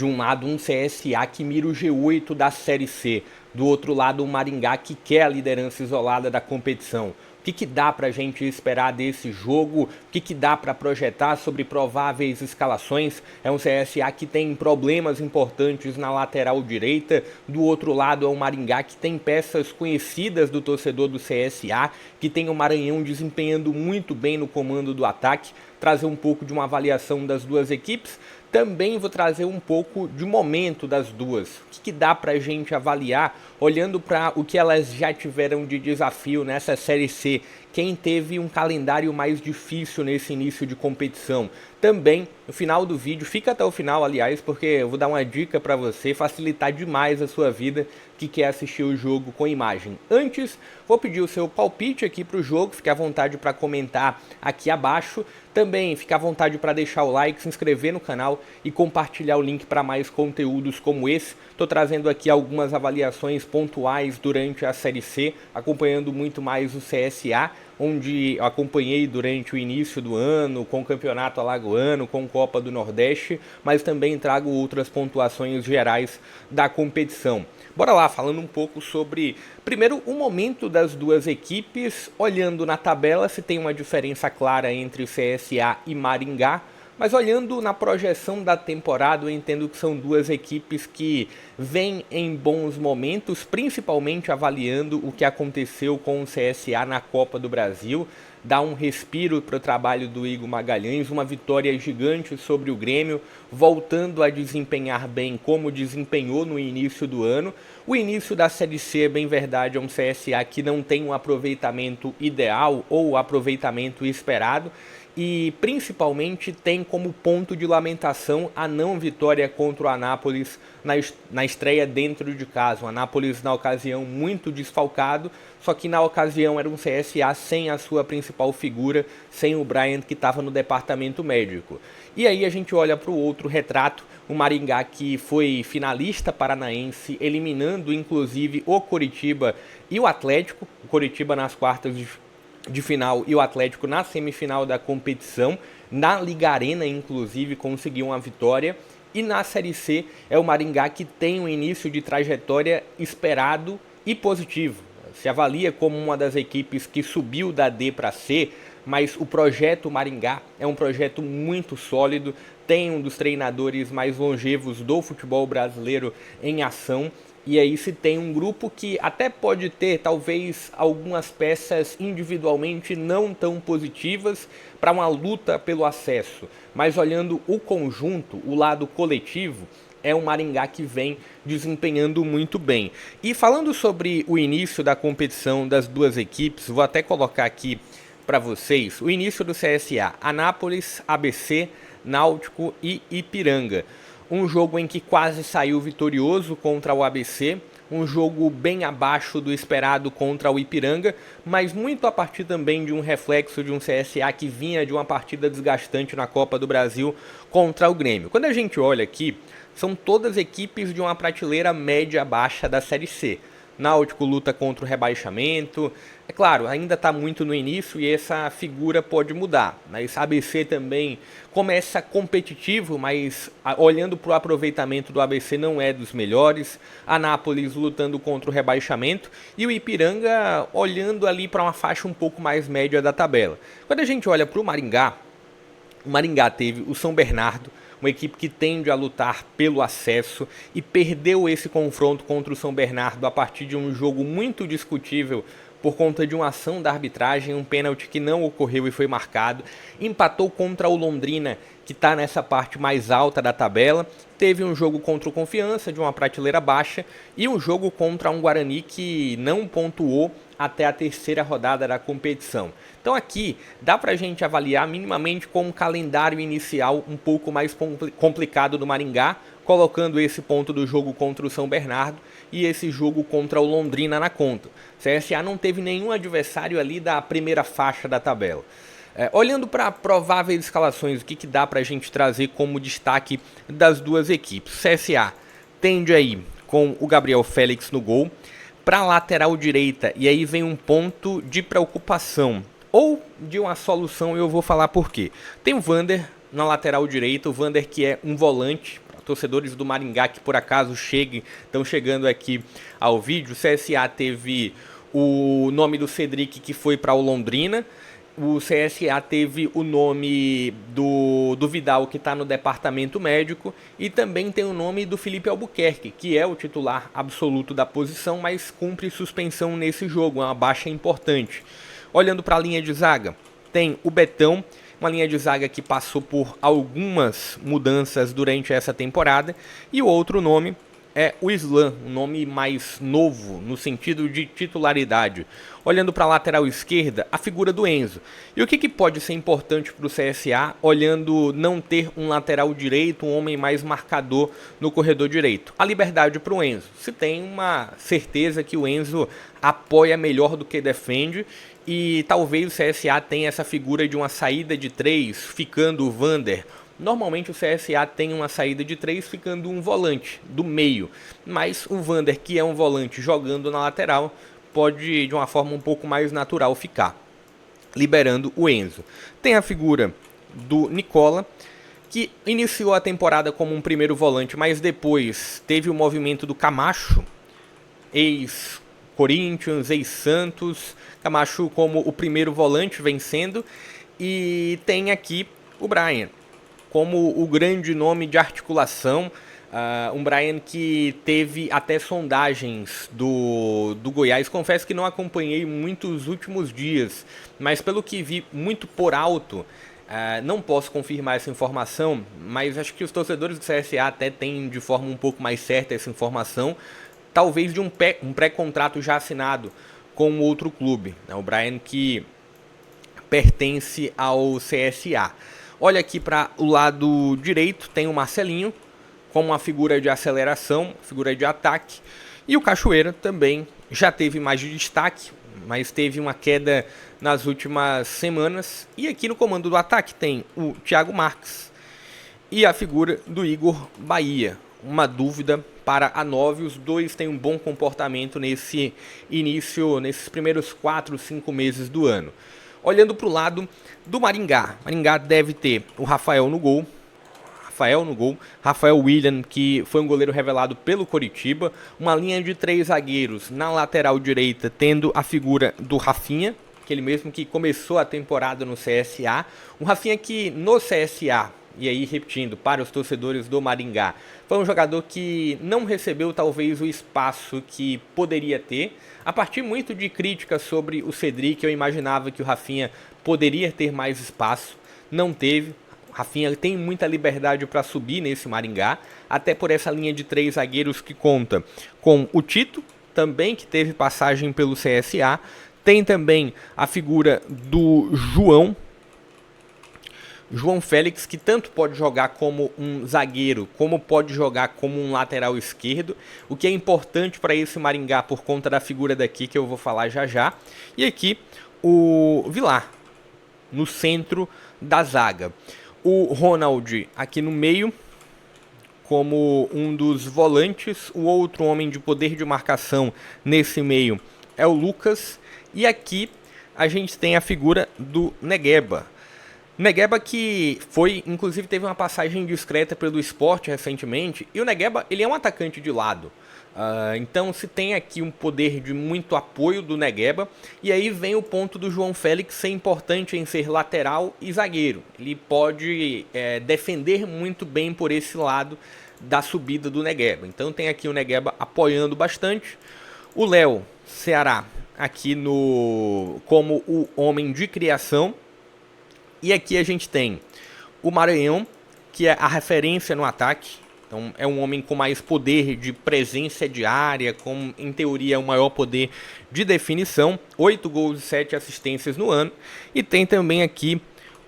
De um lado, um CSA que mira o G8 da Série C. Do outro lado, um Maringá que quer a liderança isolada da competição. O que dá pra gente esperar desse jogo? O que dá pra projetar sobre prováveis escalações? É um CSA que tem problemas importantes na lateral direita. Do outro lado é um Maringá que tem peças conhecidas do torcedor do CSA, que tem o Maranhão desempenhando muito bem no comando do ataque. Trazer um pouco de uma avaliação das duas equipes. Também vou trazer um pouco de momento das duas. O que dá pra gente avaliar olhando para o que elas já tiveram de desafio nessa Série C? Quem teve um calendário mais difícil nesse início de competição? Também, no final do vídeo, fica até o final, aliás, porque eu vou dar uma dica para você facilitar demais a sua vida que quer assistir o jogo com imagem. Antes, vou pedir o seu palpite aqui para o jogo, fique à vontade para comentar aqui abaixo. Também fique à vontade para deixar o like, se inscrever no canal e compartilhar o link para mais conteúdos como esse. Estou trazendo aqui algumas avaliações pontuais durante a Série C, acompanhando muito mais o CSA, onde eu acompanhei durante o início do ano, com o Campeonato Alagoano, com Copa do Nordeste, mas também trago outras pontuações gerais da competição. Bora lá, falando um pouco sobre, primeiro, o momento das duas equipes, olhando na tabela se tem uma diferença clara entre CSA e Maringá, mas olhando na projeção da temporada, eu entendo que são duas equipes que vêm em bons momentos, principalmente avaliando o que aconteceu com o CSA na Copa do Brasil. Dá um respiro para o trabalho do Igor Magalhães, uma vitória gigante sobre o Grêmio, voltando a desempenhar bem como desempenhou no início do ano. O início da Série C, bem verdade, é um CSA que não tem um aproveitamento ideal ou aproveitamento esperado, e principalmente tem como ponto de lamentação a não vitória contra o Anápolis na estreia dentro de casa. O Anápolis na ocasião muito desfalcado, só que na ocasião era um CSA sem a sua principal figura, sem o Brian que estava no departamento médico. E aí a gente olha para o outro retrato, o Maringá que foi finalista paranaense, eliminando inclusive o Coritiba e o Atlético, o Coritiba nas quartas de final e o Atlético na semifinal da competição. Na Liga Arena, inclusive, conseguiu uma vitória. E na Série C é o Maringá que tem um início de trajetória esperado e positivo. Se avalia como uma das equipes que subiu da D para C, mas o projeto Maringá é um projeto muito sólido, tem um dos treinadores mais longevos do futebol brasileiro em ação. E aí se tem um grupo que até pode ter talvez algumas peças individualmente não tão positivas para uma luta pelo acesso, mas olhando o conjunto, o lado coletivo, é um Maringá que vem desempenhando muito bem. E falando sobre o início da competição das duas equipes, vou até colocar aqui para vocês o início do CSA: Anápolis, ABC, Náutico e Ipiranga. Um jogo em que quase saiu vitorioso contra o ABC, um jogo bem abaixo do esperado contra o Ipiranga, mas muito a partir também de um reflexo de um CSA que vinha de uma partida desgastante na Copa do Brasil contra o Grêmio. Quando a gente olha aqui, são todas equipes de uma prateleira média-baixa da Série C. Náutico luta contra o rebaixamento. É claro, ainda está muito no início e essa figura pode mudar. Mas ABC também começa competitivo, mas olhando para o aproveitamento do ABC não é dos melhores. Anápolis lutando contra o rebaixamento e o Ipiranga olhando ali para uma faixa um pouco mais média da tabela. Quando a gente olha para o Maringá teve o São Bernardo, uma equipe que tende a lutar pelo acesso e perdeu esse confronto contra o São Bernardo a partir de um jogo muito discutível por conta de uma ação da arbitragem, um pênalti que não ocorreu e foi marcado. Empatou contra o Londrina, que está nessa parte mais alta da tabela. Teve um jogo contra o Confiança, de uma prateleira baixa, e um jogo contra um Guarani que não pontuou até a terceira rodada da competição. Então aqui dá pra gente avaliar minimamente com um calendário inicial um pouco mais complicado do Maringá, colocando esse ponto do jogo contra o São Bernardo e esse jogo contra o Londrina na conta. O CSA não teve nenhum adversário ali da primeira faixa da tabela. Olhando para prováveis escalações, o que dá pra gente trazer como destaque das duas equipes? O CSA tende aí com o Gabriel Félix no gol. Para a lateral direita, e aí vem um ponto de preocupação, ou de uma solução, e eu vou falar por quê. Tem o Vander na lateral direita, o Vander que é um volante, torcedores do Maringá que por acaso estão chegando aqui ao vídeo, o CSA teve o nome do Cedric, que foi para o Londrina. O CSA teve o nome do Vidal, que está no departamento médico, e também tem o nome do Felipe Albuquerque, que é o titular absoluto da posição, mas cumpre suspensão nesse jogo, é uma baixa importante. Olhando para a linha de zaga, tem o Betão, uma linha de zaga que passou por algumas mudanças durante essa temporada, e o outro nome é o Islam, um nome mais novo no sentido de titularidade. Olhando para a lateral esquerda, a figura do Enzo. E o que pode ser importante para o CSA, olhando não ter um lateral direito, um homem mais marcador no corredor direito? A liberdade para o Enzo. Se tem uma certeza que o Enzo apoia melhor do que defende, e talvez o CSA tenha essa figura de uma saída de 3, ficando o Vander. Normalmente o CSA tem uma saída de 3 ficando um volante do meio, mas o Vander, que é um volante jogando na lateral, pode de uma forma um pouco mais natural ficar, liberando o Enzo. Tem a figura do Nicola, que iniciou a temporada como um primeiro volante, mas depois teve o movimento do Camacho, ex-Corinthians, ex-Santos, Camacho como o primeiro volante vencendo, e tem aqui o Brian como o grande nome de articulação, um Brian que teve até sondagens do Goiás. Confesso que não acompanhei muito os últimos dias, mas pelo que vi muito por alto, não posso confirmar essa informação, mas acho que os torcedores do CSA até têm de forma um pouco mais certa essa informação, talvez de um pré-contrato já assinado com outro clube, né? O Brian que pertence ao CSA. Olha aqui para o lado direito, tem o Marcelinho, como uma figura de aceleração, figura de ataque. E o Cachoeira também já teve mais de destaque, mas teve uma queda nas últimas semanas. E aqui no comando do ataque tem o Thiago Marques e a figura do Igor Bahia. Uma dúvida para a 9, os dois têm um bom comportamento nesse início, nesses primeiros 4, 5 meses do ano. Olhando para o lado do Maringá, Maringá deve ter o Rafael no gol, Rafael William, que foi um goleiro revelado pelo Coritiba, uma linha de 3 zagueiros na lateral direita, tendo a figura do Rafinha, aquele mesmo que começou a temporada no CSA, um Rafinha que no CSA, e aí repetindo, para os torcedores do Maringá, foi um jogador que não recebeu talvez o espaço que poderia ter. A partir muito de críticas sobre o Cedric, eu imaginava que o Rafinha poderia ter mais espaço, não teve. O Rafinha tem muita liberdade para subir nesse Maringá, até por essa linha de 3 zagueiros que conta com o Tito, também que teve passagem pelo CSA, tem também a figura do João Félix, que tanto pode jogar como um zagueiro, como pode jogar como um lateral esquerdo, o que é importante para esse Maringá por conta da figura daqui que eu vou falar já já. E aqui o Vilar, no centro da zaga. O Ronald aqui no meio, como um dos volantes. O outro homem de poder de marcação nesse meio é o Lucas. E aqui a gente tem a figura do Negueba. Negueba que foi, inclusive teve uma passagem discreta pelo Sport recentemente, e o Negueba ele é um atacante de lado, então se tem aqui um poder de muito apoio do Negueba, e aí vem o ponto do João Félix ser importante em ser lateral e zagueiro, ele pode defender muito bem por esse lado da subida do Negueba, então tem aqui o Negueba apoiando bastante, o Léo Ceará aqui como o homem de criação. E aqui a gente tem o Maranhão, que é a referência no ataque. Então é um homem com mais poder de presença diária, com, em teoria, o maior poder de definição. 8 gols e 7 assistências no ano. E tem também aqui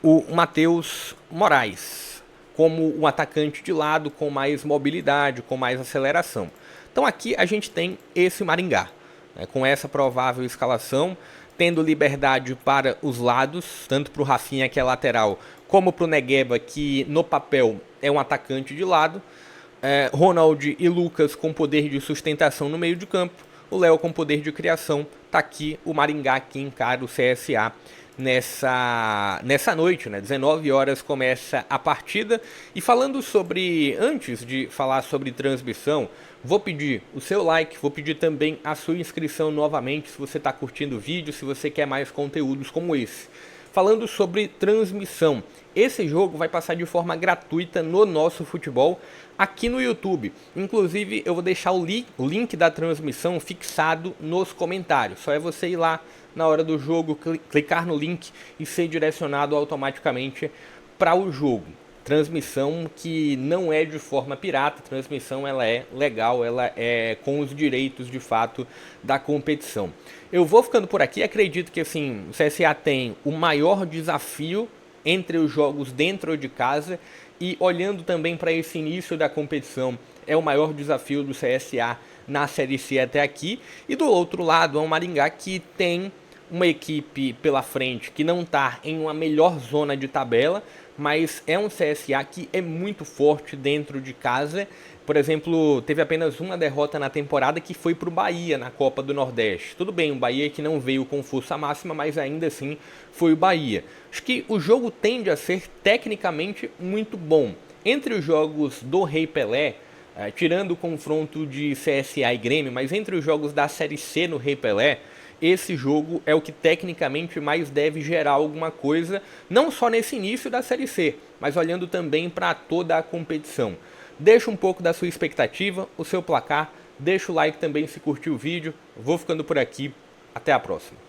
o Matheus Moraes, como um atacante de lado, com mais mobilidade, com mais aceleração. Então aqui a gente tem esse Maringá, né, com essa provável escalação, tendo liberdade para os lados, tanto para o Rafinha, que é lateral, como para o Negueba, que no papel é um atacante de lado. Ronald e Lucas com poder de sustentação no meio de campo. O Léo com poder de criação. Tá aqui o Maringá que encara o CSA nessa noite, né? 19 horas começa a partida. E falando sobre, antes de falar sobre transmissão, vou pedir o seu like, vou pedir também a sua inscrição novamente se você está curtindo o vídeo, se você quer mais conteúdos como esse. Falando sobre transmissão, esse jogo vai passar de forma gratuita no Nosso Futebol aqui no YouTube. Inclusive eu vou deixar o link da transmissão fixado nos comentários. Só é você ir lá na hora do jogo, clicar no link e ser direcionado automaticamente para o jogo. Transmissão que não é de forma pirata, transmissão ela é legal, ela é com os direitos de fato da competição. Eu vou ficando por aqui, acredito que assim, o CSA tem o maior desafio entre os jogos dentro de casa e olhando também para esse início da competição, é o maior desafio do CSA na Série C até aqui. E do outro lado é o Maringá que tem uma equipe pela frente que não está em uma melhor zona de tabela, mas é um CSA que é muito forte dentro de casa. Por exemplo, teve apenas uma derrota na temporada que foi para o Bahia na Copa do Nordeste. Tudo bem, o Bahia que não veio com força máxima, mas ainda assim foi o Bahia. Acho que o jogo tende a ser tecnicamente muito bom. Entre os jogos do Rei Pelé, tirando o confronto de CSA e Grêmio, mas entre os jogos da Série C no Rei Pelé, esse jogo é o que tecnicamente mais deve gerar alguma coisa, não só nesse início da Série C, mas olhando também para toda a competição. Deixa um pouco da sua expectativa, o seu placar, deixa o like também se curtiu o vídeo. Vou ficando por aqui, até a próxima.